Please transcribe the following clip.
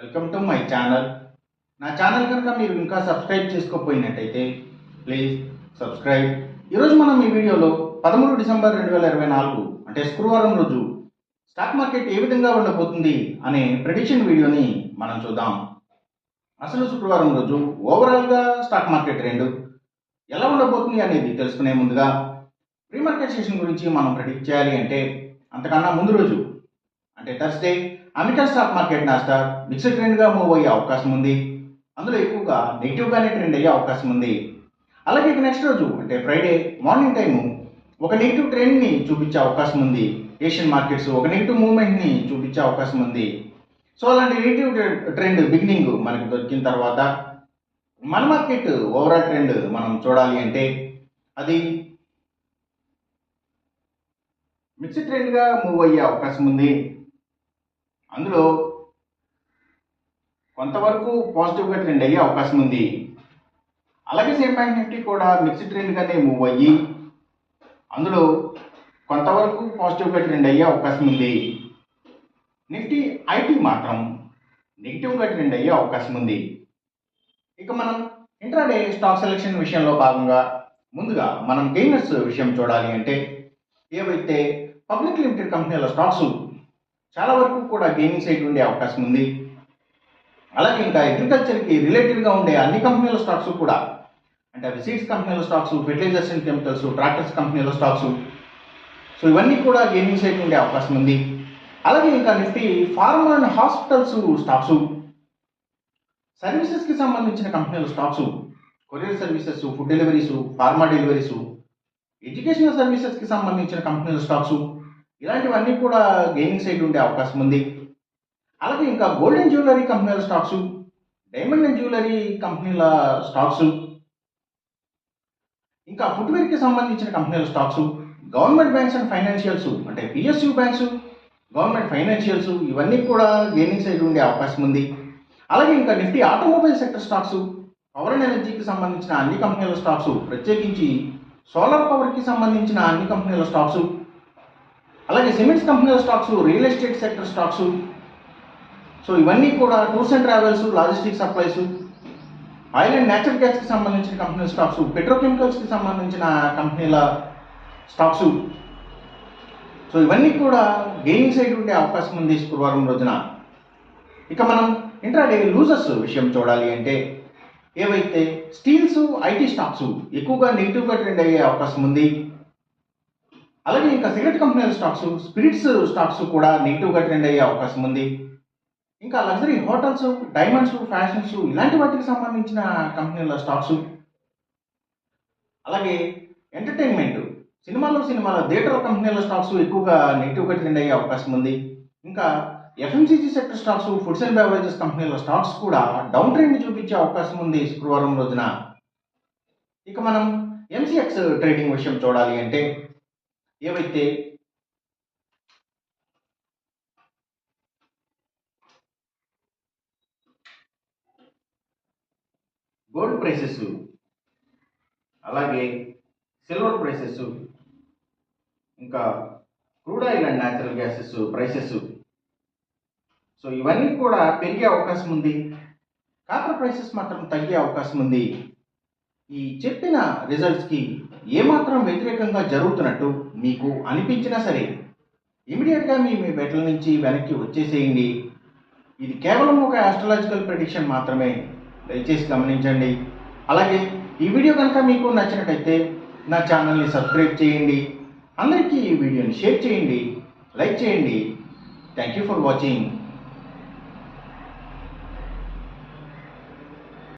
Welcome to my channel. నా channel కనుక మీరు ఇంకా సబ్స్క్రైబ్ చేసుకోకపోయినట్టయితే ప్లీజ్ సబ్స్క్రైబ్. ఈరోజు మనం ఈ వీడియోలో 13 డిసెంబర్ 2024 అంటే శుక్రవారం రోజు స్టాక్ మార్కెట్ ఏ విధంగా ఉండబోతుంది అనే ప్రెడిక్షన్ వీడియోని మనం చూద్దాం. అసలు శుక్రవారం రోజు ఓవరాల్గా స్టాక్ మార్కెట్ ట్రెండ్ ఎలా ఉండబోతుంది అనేది తెలుసుకునే ముందుగా ప్రీ మార్కెట్ సెషన్ గురించి మనం ప్రెడిక్ట్ చేయాలి అంటే అంతకన్నా ముందు రోజు అంటే Thursday American stock market Nasdaq mixed ట్రెండ్గా మూవ్ అయ్యే అవకాశం ఉంది. అందులో ఎక్కువగా నెగిటివ్గానే ట్రెండ్ అయ్యే అవకాశం ఉంది. అలాగే ఇక నెక్స్ట్ రోజు అంటే ఫ్రైడే మార్నింగ్ టైము ఒక నెగిటివ్ ట్రెండ్ని చూపించే అవకాశం ఉంది. ఏషియన్ మార్కెట్స్ ఒక నెగిటివ్ మూవ్మెంట్ని చూపించే అవకాశం ఉంది. సో అలాంటి నెగిటివ్ ట్రెండ్ బిగినింగ్ మనకు దొరికిన తర్వాత మన మార్కెట్ ఓవరాల్ ట్రెండ్ మనం చూడాలి అంటే అది మిక్స్డ్ ట్రెండ్గా మూవ్ అయ్యే అవకాశం ఉంది. అందులో కొంతవరకు పాజిటివ్గా ట్రెండ్ అయ్యే అవకాశం ఉంది. అలాగే సేమ్ బ్యాంక్ నిఫ్టీ కూడా మిక్స్డ్ ట్రెండ్గానే మూవ్ అయ్యి అందులో కొంతవరకు పాజిటివ్గా ట్రెండ్ అయ్యే అవకాశం ఉంది. నిఫ్టీ ఐటీ మాత్రం నెగిటివ్గా ట్రెండ్ అయ్యే అవకాశం ఉంది. ఇక మనం ఇంట్రాడే స్టాక్ సెలెక్షన్ విషయంలో భాగంగా ముందుగా మనం గెయినర్స్ విషయం చూడాలి అంటే ఏవైతే పబ్లిక్ లిమిటెడ్ కంపెనీల స్టాక్స్ చాలా వరకు కూడా గెయినింగ్ సైడ్ ఉండే అవకాశం ఉంది. అలాగే ఇంకా అగ్రికల్చర్కి రిలేటెడ్గా ఉండే అన్ని కంపెనీల స్టాక్స్ కూడా అంటే అవి సీడ్స్ కంపెనీల stocks, fertilizers and chemicals, tractors కంపెనీల స్టాక్స్, సో ఇవన్నీ కూడా గెయినింగ్ సైడ్ ఉండే అవకాశం ఉంది. అలాగే ఇంకా Nifty pharma and hospitals stocks, సర్వీసెస్కి సంబంధించిన కంపెనీల stocks, courier services, food deliveries, pharma deliveries, educational సర్వీసెస్కి సంబంధించిన కంపెనీల స్టాక్స్, ఇలాంటివన్నీ కూడా గెయినింగ్ సైడ్ ఉండే అవకాశం ఉంది. అలాగే ఇంకా గోల్డ్ అండ్ జ్యువెలరీ కంపెనీల స్టాక్స్, డైమండ్ అండ్ జ్యువెలరీ కంపెనీల స్టాక్స్, ఇంకా ఫుట్వేర్కి సంబంధించిన కంపెనీల stocks, government banks and financials అంటే పిఎస్యూ బ్యాంక్స్, గవర్నమెంట్ ఫైనాన్షియల్స్, ఇవన్నీ కూడా గెయినింగ్ సైడ్ ఉండే అవకాశం ఉంది. అలాగే ఇంకా Nifty automobile sector stocks, power and ఎనర్జీకి సంబంధించిన అన్ని కంపెనీల స్టాక్స్, ప్రత్యేకించి సోలార్ పవర్కి సంబంధించిన అన్ని కంపెనీల స్టాక్స్, అలాగే సిమెంట్స్ కంపెనీల stocks, real estate sector stocks, so ఇవన్నీ కూడా tours and travels, logistic supplies, oil and natural గ్యాస్కి సంబంధించిన కంపెనీల స్టాక్స్, పెట్రోకెమికల్స్కి సంబంధించిన కంపెనీల స్టాక్స్, సో ఇవన్నీ కూడా గెయినింగ్ సైడ్ ఉండే అవకాశం ఉంది శుక్రవారం రోజున. ఇక మనం ఇంట్రాడే లూజర్స్ విషయం చూడాలి అంటే ఏవైతే స్టీల్స్, ఐటీ స్టాక్స్ ఎక్కువగా నెగిటివ్గా ట్రెండ్ అయ్యే అవకాశం ఉంది. అలాగే ఇంకా సిగరెట్ కంపెనీల స్టాక్స్, స్పిరిట్స్ స్టాక్స్ కూడా నెగిటివ్గా ట్రెండ్ అయ్యే అవకాశం ఉంది. ఇంకా లగ్జరీ హోటల్స్, డైమండ్స్, ఫ్యాషన్స్ ఇలాంటి వాటికి సంబంధించిన కంపెనీల స్టాక్స్, అలాగే ఎంటర్టైన్మెంట్ సినిమాల థియేటర్ కంపెనీల స్టాక్స్ ఎక్కువగా నెగిటివ్గా ట్రెండ్ అయ్యే అవకాశం ఉంది. ఇంకా FMCG sector stocks, foods and beverages కంపెనీల స్టాక్స్ కూడా డౌన్ ట్రెండ్ చూపించే అవకాశం ఉంది శుక్రవారం రోజున. ఇక మనం ఎంసీఎక్స్ ట్రేడింగ్ విషయం చూడాలి అంటే ఏవైతే గోల్డ్ ప్రైసెస్, అలాగే సిల్వర్ ప్రైసెస్, ఇంకా crude oil and natural gases prices, so ఇవన్నీ కూడా పెరిగే అవకాశం ఉంది. కాపర్ ప్రైసెస్ మాత్రం తగ్గే అవకాశం ఉంది. ఈ చెప్పిన రిజల్ట్స్కి ఏమాత్రం వ్యతిరేకంగా జరుగుతున్నట్టు మీకు అనిపించినా సరే ఇమీడియట్గా మీ బెట్ల నుంచి వెనక్కి వచ్చేసేయండి. ఇది కేవలం ఒక ఆస్ట్రాలజికల్ ప్రెడిక్షన్ మాత్రమే, దయచేసి గమనించండి. అలాగే ఈ వీడియో కనుక మీకు నచ్చినట్టయితే నా ఛానల్ని సబ్స్క్రైబ్ చేయండి. అందరికీ ఈ వీడియోని షేర్ చేయండి, లైక్ చేయండి. Thank you for watching.